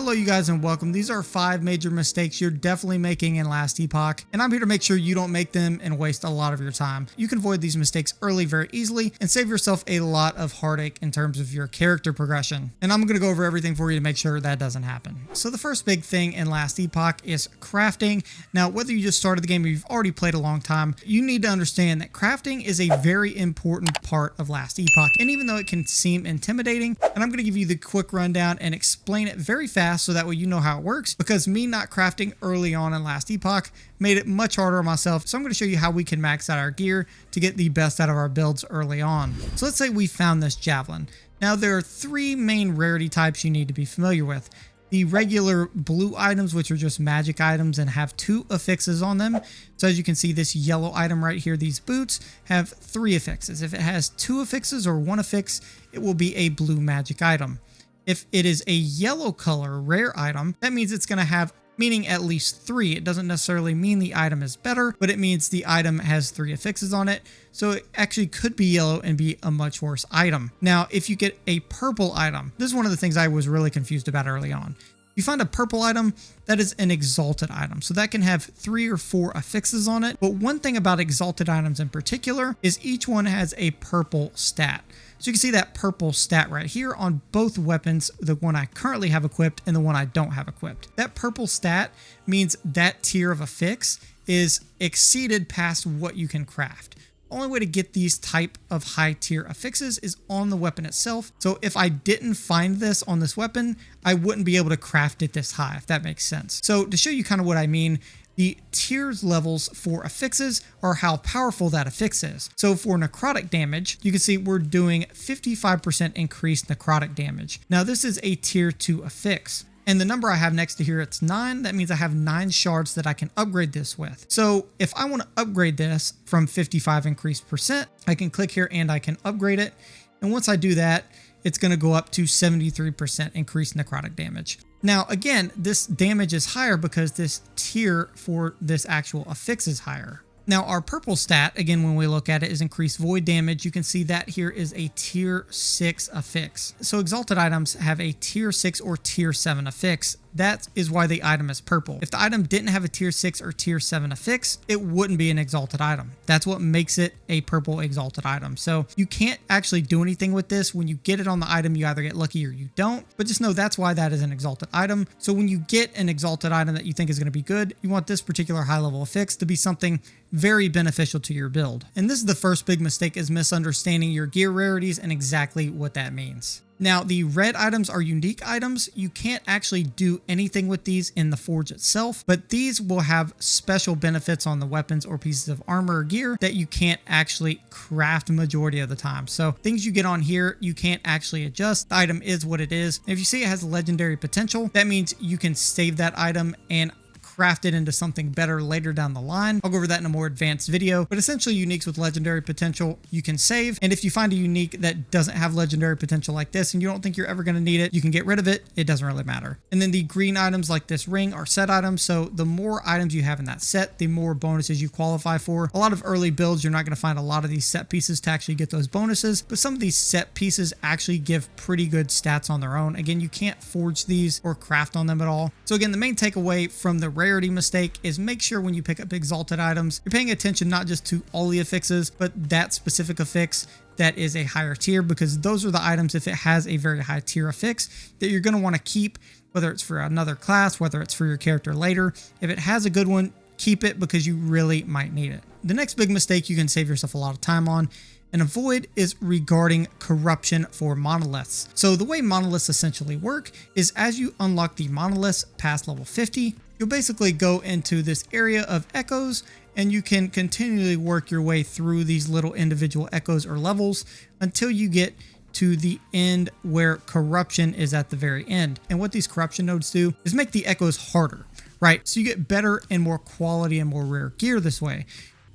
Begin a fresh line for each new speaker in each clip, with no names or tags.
Hello you guys and welcome. These are 5 major mistakes you're definitely making in Last Epoch, and I'm here to make sure you don't make them and waste a lot of your time. You can avoid these mistakes early very easily and save yourself a lot of heartache in terms of your character progression. And I'm going to go over everything for you to make sure that doesn't happen. So the first big thing in Last Epoch is crafting. Now, whether you just started the game or you've already played a long time, you need to understand that crafting is a very important part of Last Epoch. And even though it can seem intimidating, and I'm going to give you the quick rundown and explain it very fast so that way you know how it works, because me not crafting early on in Last Epoch made it much harder on myself. So I'm going to show you how we can max out our gear to get the best out of our builds early on. So let's say we found this javelin. Now there are 3 main rarity types you need to be familiar with. The regular blue items, which are just magic items and have 2 affixes on them. So as you can see, this yellow item right here, these boots, have 3 affixes. If it has 2 affixes or 1 affix, it will be a blue magic item. If it is a yellow color rare item, that means it's going to have meaning at least 3. It doesn't necessarily mean the item is better, but it means the item has 3 affixes on it. So it actually could be yellow and be a much worse item. Now, if you get a purple item, this is one of the things I was really confused about early on. You find a purple item, that is an exalted item. So that can have 3 or 4 affixes on it. But one thing about exalted items in particular is each one has a purple stat. So you can see that purple stat right here on both weapons, the one I currently have equipped and the one I don't have equipped. That purple stat means that tier of affix is exceeded past what you can craft. The only way to get these type of high tier affixes is on the weapon itself. So if I didn't find this on this weapon, I wouldn't be able to craft it this high, if that makes sense. So to show you kind of what I mean, the tiers levels for affixes are how powerful that affix is. So for necrotic damage, you can see we're doing 55% increased necrotic damage. Now this is a tier 2 affix. And the number I have next to here, it's 9. That means I have 9 shards that I can upgrade this with. So if I want to upgrade this from 55 increased percent, I can click here and I can upgrade it. And once I do that, it's going to go up to 73% increased necrotic damage. Now, again, this damage is higher because this tier for this actual affix is higher. Now, our purple stat, again, when we look at it, is increased void damage. You can see that here is a tier 6 affix. So exalted items have a tier 6 or tier 7 affix. That is why the item is purple. If the item didn't have a tier 6 or tier 7 affix, it wouldn't be an exalted item. That's what makes it a purple exalted item. So you can't actually do anything with this. When you get it on the item, you either get lucky or you don't. But just know that's why that is an exalted item. So when you get an exalted item that you think is going to be good, you want this particular high level affix to be something very beneficial to your build. And this is the first big mistake, is misunderstanding your gear rarities and exactly what that means. Now, the red items are unique items. You can't actually do anything with these in the forge itself, but these will have special benefits on the weapons or pieces of armor or gear that you can't actually craft majority of the time. So things you get on here, you can't actually adjust. The item is what it is. If you see it has legendary potential, that means you can save that item and craft it into something better later down the line. I'll go over that in a more advanced video, but essentially uniques with legendary potential you can save. And if you find a unique that doesn't have legendary potential like this and you don't think you're ever going to need it, you can get rid of it. It doesn't really matter. And then the green items like this ring are set items. So the more items you have in that set, the more bonuses you qualify for. A lot of early builds, you're not going to find a lot of these set pieces to actually get those bonuses, but some of these set pieces actually give pretty good stats on their own. Again, you can't forge these or craft on them at all. So again, the main takeaway from the rarity mistake is make sure when you pick up exalted items, you're paying attention not just to all the affixes, but that specific affix that is a higher tier, because those are the items, if it has a very high tier affix, that you're going to want to keep, whether it's for another class, whether it's for your character later. If it has a good one, keep it because you really might need it. The next big mistake you can save yourself a lot of time on and avoid is regarding corruption for monoliths. So the way monoliths essentially work is as you unlock the monoliths past level 50, you'll basically go into this area of echoes and you can continually work your way through these little individual echoes or levels until you get to the end where corruption is at the very end. And what these corruption nodes do is make the echoes harder, right? So you get better and more quality and more rare gear this way.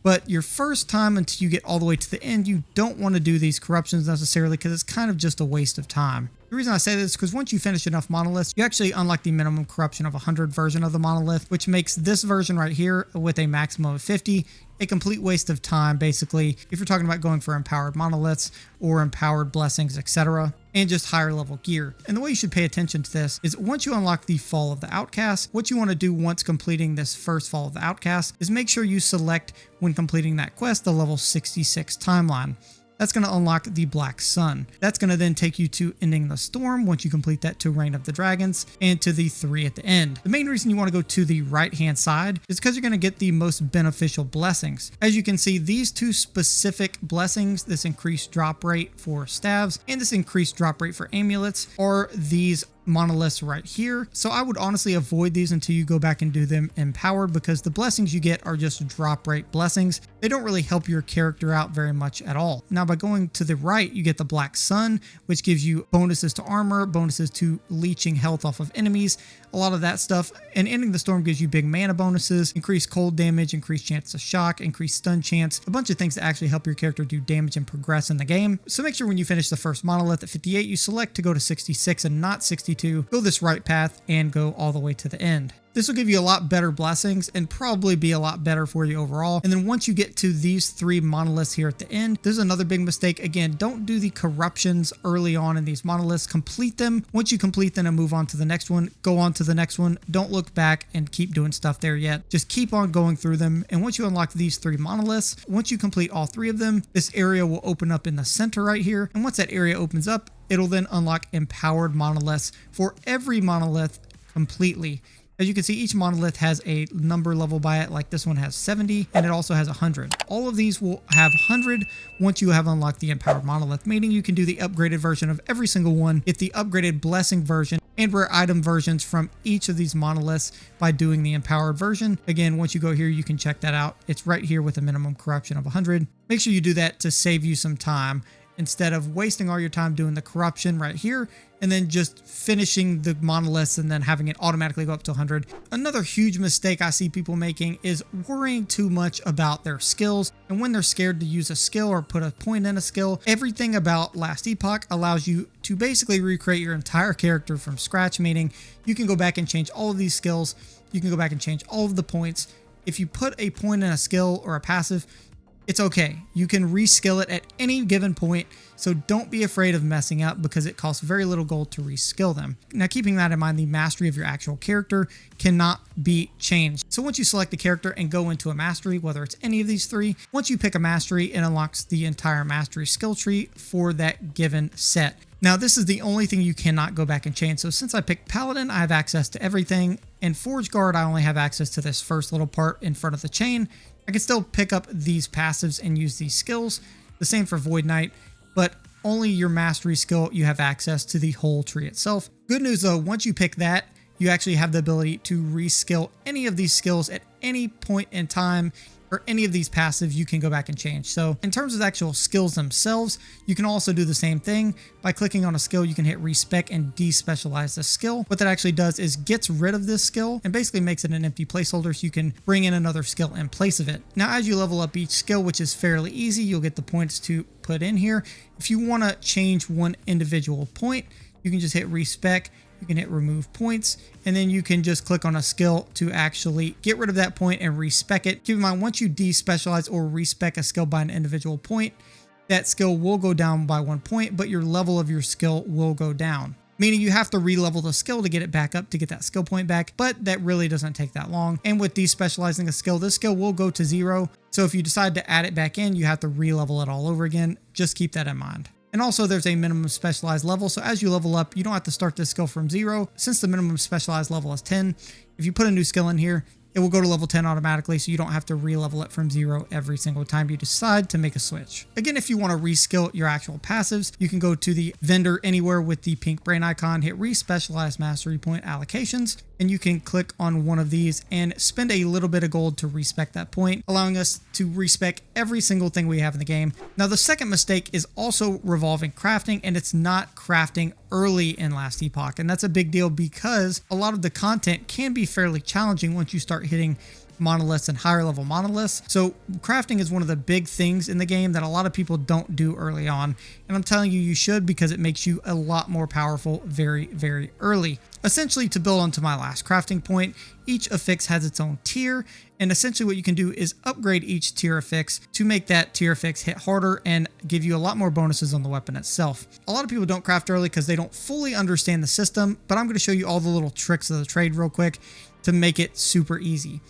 But your first time until you get all the way to the end, you don't want to do these corruptions necessarily because it's kind of just a waste of time. The reason I say this is because once you finish enough monoliths, you actually unlock the minimum corruption of 100 version of the monolith, which makes this version right here with a maximum of 50 a complete waste of time, basically, if you're talking about going for empowered monoliths or empowered blessings, etc., and just higher level gear. And the way you should pay attention to this is once you unlock the Fall of the Outcast, what you want to do once completing this first Fall of the Outcast is make sure you select, when completing that quest, the level 66 timeline. That's going to unlock the Black Sun. That's going to then take you to Ending the Storm once you complete that, to Reign of the Dragons, and to the 3 at the end. The main reason you want to go to the right hand side is because you're going to get the most beneficial blessings. As you can see, these two specific blessings, this increased drop rate for staves and this increased drop rate for amulets, are these monoliths right here. So I would honestly avoid these until you go back and do them empowered, because the blessings you get are just drop rate blessings. They don't really help your character out very much at all. Now, by going to the right, you get the Black Sun, which gives you bonuses to armor, bonuses to leeching health off of enemies, a lot of that stuff. And Ending the Storm gives you big mana bonuses, increased cold damage, increased chance of shock, increased stun chance, a bunch of things that actually help your character do damage and progress in the game. So make sure when you finish the first monolith at 58, you select to go to 66 and not 62. Go this right path and go all the way to the end. This will give you a lot better blessings and probably be a lot better for you overall. And then once you get to these 3 monoliths here at the end, there's another big mistake. Again, don't do the corruptions early on in these monoliths. Complete them. Once you complete them and move on to the next one, go on to the next one. Don't look back and keep doing stuff there yet. Just keep on going through them. And once you unlock these 3 monoliths, once you complete all 3 of them, this area will open up in the center right here. And once that area opens up, it'll then unlock empowered monoliths for every monolith completely. As you can see, each monolith has a number level by it, like this one has 70, and it also has 100. All of these will have 100 once you have unlocked the empowered monolith, meaning you can do the upgraded version of every single one, get the upgraded blessing version and rare item versions from each of these monoliths by doing the empowered version. Again, once you go here, you can check that out. It's right here with a minimum corruption of 100. Make sure you do that to save you some time, instead of wasting all your time doing the corruption right here and then just finishing the monoliths and then having it automatically go up to 100. Another huge mistake I see people making is worrying too much about their skills. And when they're scared to use a skill or put a point in a skill, everything about Last Epoch allows you to basically recreate your entire character from scratch, meaning you can go back and change all of these skills. You can go back and change all of the points. If you put a point in a skill or a passive, it's okay. You can reskill it at any given point, so don't be afraid of messing up because it costs very little gold to reskill them. Now, keeping that in mind, the mastery of your actual character cannot be changed. So once you select a character and go into a mastery, whether it's any of these 3, once you pick a mastery, it unlocks the entire mastery skill tree for that given set. Now, this is the only thing you cannot go back and change. So since I picked Paladin, I have access to everything. And Forge Guard, I only have access to this first little part in front of the chain. I can still pick up these passives and use these skills. The same for Void Knight, but only your mastery skill, you have access to the whole tree itself. Good news though, once you pick that, you actually have the ability to reskill any of these skills at any point in time, or any of these passives you can go back and change. So in terms of actual skills themselves, you can also do the same thing. By clicking on a skill, you can hit respec and despecialize the skill. What that actually does is gets rid of this skill and basically makes it an empty placeholder so you can bring in another skill in place of it. Now, as you level up each skill, which is fairly easy, you'll get the points to put in here. If you want to change one individual point, you can just hit respec. You can hit remove points, and then you can just click on a skill to actually get rid of that point and respec it. Keep in mind, once you despecialize or respec a skill by an individual point, that skill will go down by 1 point, but your level of your skill will go down. Meaning you have to re-level the skill to get it back up to get that skill point back, but that really doesn't take that long. And with despecializing a skill, this skill will go to 0. So if you decide to add it back in, you have to re-level it all over again. Just keep that in mind. And also there's a minimum specialized level. So as you level up, you don't have to start this skill from 0. Since the minimum specialized level is 10, if you put a new skill in here, it will go to level 10 automatically, so you don't have to re-level it from 0 every single time you decide to make a switch. Again, if you want to reskill your actual passives, you can go to the vendor anywhere with the pink brain icon, hit re-specialized mastery point allocations, and you can click on one of these and spend a little bit of gold to respec that point, allowing us to respec every single thing we have in the game. Now, the second mistake is also revolving crafting, and it's not crafting early in Last Epoch. And that's a big deal because a lot of the content can be fairly challenging once you start hitting monoliths and higher level monoliths. So crafting is one of the big things in the game that a lot of people don't do early on. And I'm telling you, you should, because it makes you a lot more powerful very, very early. Essentially, to build onto my last crafting point, each affix has its own tier, and essentially what you can do is upgrade each tier affix to make that tier affix hit harder and give you a lot more bonuses on the weapon itself. A lot of people don't craft early because they don't fully understand the system, but I'm going to show you all the little tricks of the trade real quick to make it super easy.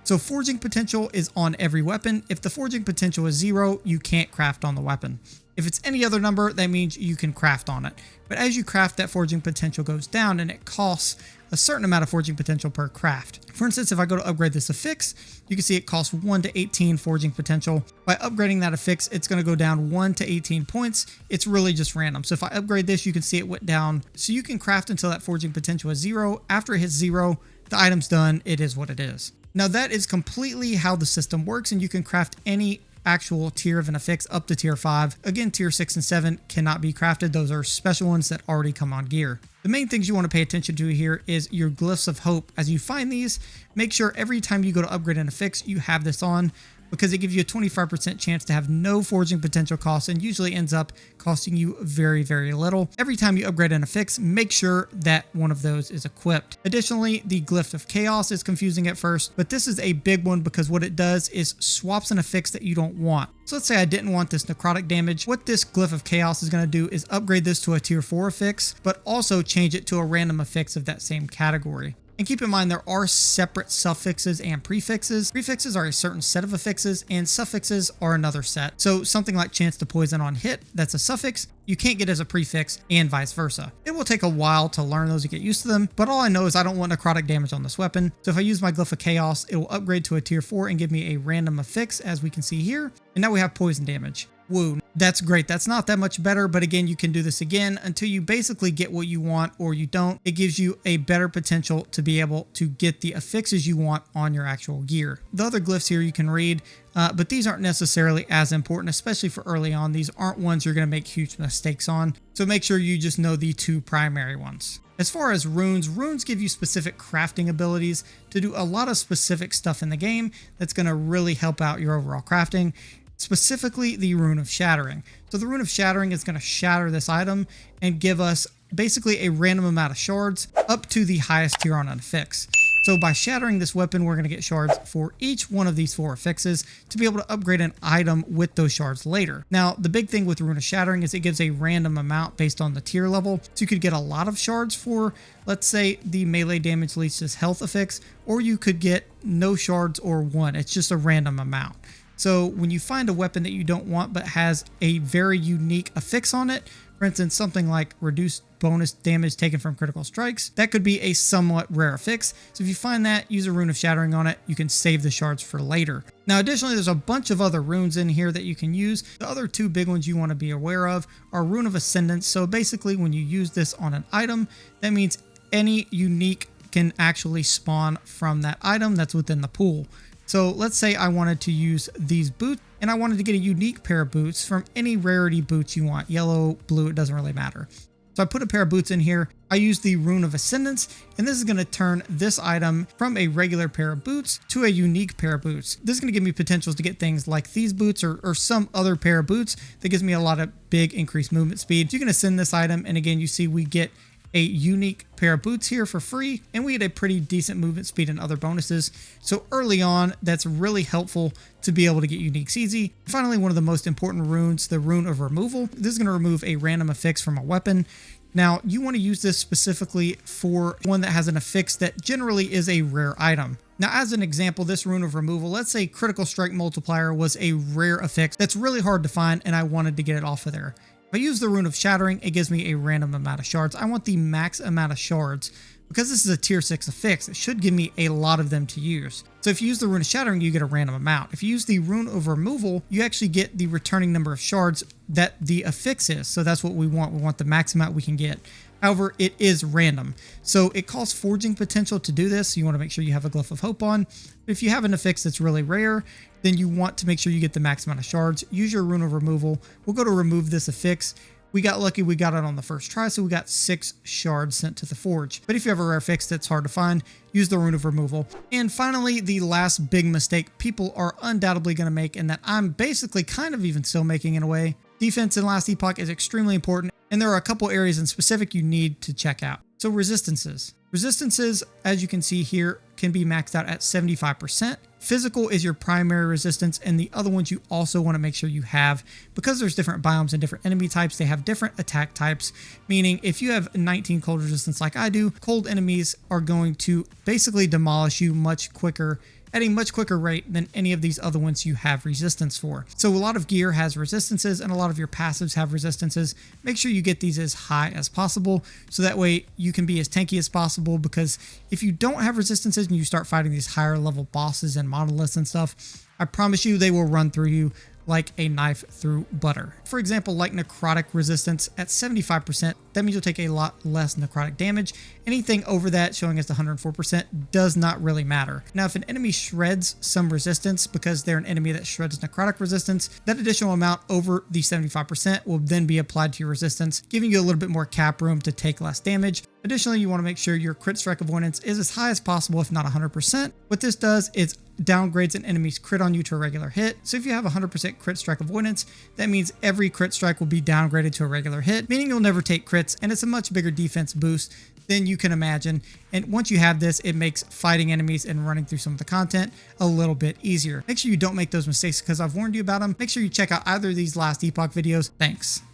So forging potential is on every weapon. If the forging potential is 0, you can't craft on the weapon. If it's any other number, that means you can craft on it. But as you craft, that forging potential goes down and it costs a certain amount of forging potential per craft. For instance, if I go to upgrade this affix, you can see it costs 1 to 18 forging potential. By upgrading that affix, it's going to go down 1 to 18 points. It's really just random. So if I upgrade this, you can see it went down. So you can craft until that forging potential is 0. After it hits 0, the item's done. It is what it is. Now that is completely how the system works, and you can craft any actual tier of an affix up to tier 5. Again, tier 6 and 7 cannot be crafted. Those are special ones that already come on gear. The main things you want to pay attention to here is your glyphs of hope. As you find these, make sure every time you go to upgrade an affix, you have this on, because it gives you a 25% chance to have no forging potential costs and usually ends up costing you very, very little. Every time you upgrade an affix, make sure that one of those is equipped. Additionally, the glyph of chaos is confusing at first, but this is a big one because what it does is swaps an affix that you don't want. So let's say I didn't want this necrotic damage. What this glyph of chaos is going to do is upgrade this to a tier 4 affix, but also change it to a random affix of that same category. And keep in mind, there are separate suffixes and prefixes. Prefixes are a certain set of affixes, and suffixes are another set. So something like chance to poison on hit, that's a suffix, you can't get as a prefix, and vice versa. It will take a while to learn those and get used to them, but all I know is I don't want necrotic damage on this weapon. So if I use my glyph of chaos, it will upgrade to a tier 4 and give me a random affix, as we can see here. And now we have poison damage. Woo, that's great. That's not that much better, but again, you can do this again until you basically get what you want or you don't. It gives you a better potential to be able to get the affixes you want on your actual gear. The other glyphs here you can read, but these aren't necessarily as important, especially for early on. These aren't ones you're going to make huge mistakes on, so make sure you just know the 2 primary ones. As far as runes, runes give you specific crafting abilities to do a lot of specific stuff in the game that's going to really help out your overall crafting. Specifically the Rune of Shattering. So the Rune of Shattering is going to shatter this item and give us basically a random amount of shards up to the highest tier on an affix. So by shattering this weapon, we're going to get shards for each one of these 4 affixes to be able to upgrade an item with those shards later. Now, the big thing with Rune of Shattering is it gives a random amount based on the tier level. So you could get a lot of shards for, let's say, the melee damage leads health affix, or you could get no shards or 1. It's just a random amount. So when you find a weapon that you don't want but has a very unique affix on it, for instance, something like reduced bonus damage taken from critical strikes, that could be a somewhat rare affix. So if you find that, use a Rune of Shattering on it. You can save the shards for later. Now, additionally, there's a bunch of other runes in here that you can use. The other 2 big ones you want to be aware of are Rune of Ascendance. So basically, when you use this on an item, that means any unique can actually spawn from that item that's within the pool. So let's say I wanted to use these boots and I wanted to get a unique pair of boots from any rarity boots you want. Yellow, blue, it doesn't really matter. So I put a pair of boots in here. I use the Rune of Ascendance, and this is going to turn this item from a regular pair of boots to a unique pair of boots. This is going to give me potentials to get things like these boots or some other pair of boots that gives me a lot of big increased movement speed. So you can ascend this item, and again, you see we get a unique pair of boots here for free, and we get a pretty decent movement speed and other bonuses. So early on, that's really helpful to be able to get uniques easy. Finally, one of the most important runes, the Rune of Removal. This is going to remove a random affix from a weapon. Now, you want to use this specifically for one that has an affix that generally is a rare item. Now, as an example, this Rune of Removal, let's say Critical Strike Multiplier was a rare affix that's really hard to find, and I wanted to get it off of there. If I use the Rune of Shattering, it gives me a random amount of shards. I want the max amount of shards. Because this is a tier 6 affix, it should give me a lot of them to use. So if you use the Rune of Shattering, you get a random amount. If you use the Rune of Removal, you actually get the returning number of shards that the affix is. So that's what we want. We want the max amount we can get. However, it is random. So it costs forging potential to do this. You want to make sure you have a Glyph of Hope on. If you have an affix that's really rare, then you want to make sure you get the max amount of shards. Use your Rune of Removal. We'll go to remove this affix. We got lucky, we got it on the first try, so we got 6 shards sent to the forge. But if you have a rare fix that's hard to find, use the rune of removal. And finally, the last big mistake people are undoubtedly going to make, and that I'm basically kind of even still making in a way. Defense in Last Epoch is extremely important, and there are a couple areas in specific you need to check out. So resistances. Resistances, as you can see here, can be maxed out at 75%. Physical is your primary resistance, and the other ones you also want to make sure you have, because there's different biomes and different enemy types. They have different attack types, meaning if you have 19 cold resistance like I do, cold enemies are going to basically demolish you much quicker at a much quicker rate than any of these other ones you have resistance for. So a lot of gear has resistances and a lot of your passives have resistances. Make sure you get these as high as possible so that way you can be as tanky as possible, because if you don't have resistances and you start fighting these higher level bosses and monoliths and stuff, I promise you they will run through you like a knife through butter. For example, like necrotic resistance at 75%, that means you'll take a lot less necrotic damage. Anything over that, showing us the 104%, does not really matter. Now, if an enemy shreds some resistance because they're an enemy that shreds necrotic resistance, that additional amount over the 75% will then be applied to your resistance, giving you a little bit more cap room to take less damage. Additionally, you want to make sure your crit strike avoidance is as high as possible, if not 100%. What this does is downgrades an enemy's crit on you to a regular hit. So if you have 100% crit strike avoidance, that means every crit strike will be downgraded to a regular hit, meaning you'll never take crits, and it's a much bigger defense boost than you can imagine. And once you have this, it makes fighting enemies and running through some of the content a little bit easier. Make sure you don't make those mistakes because I've warned you about them. Make sure you check out either of these Last Epoch videos. Thanks.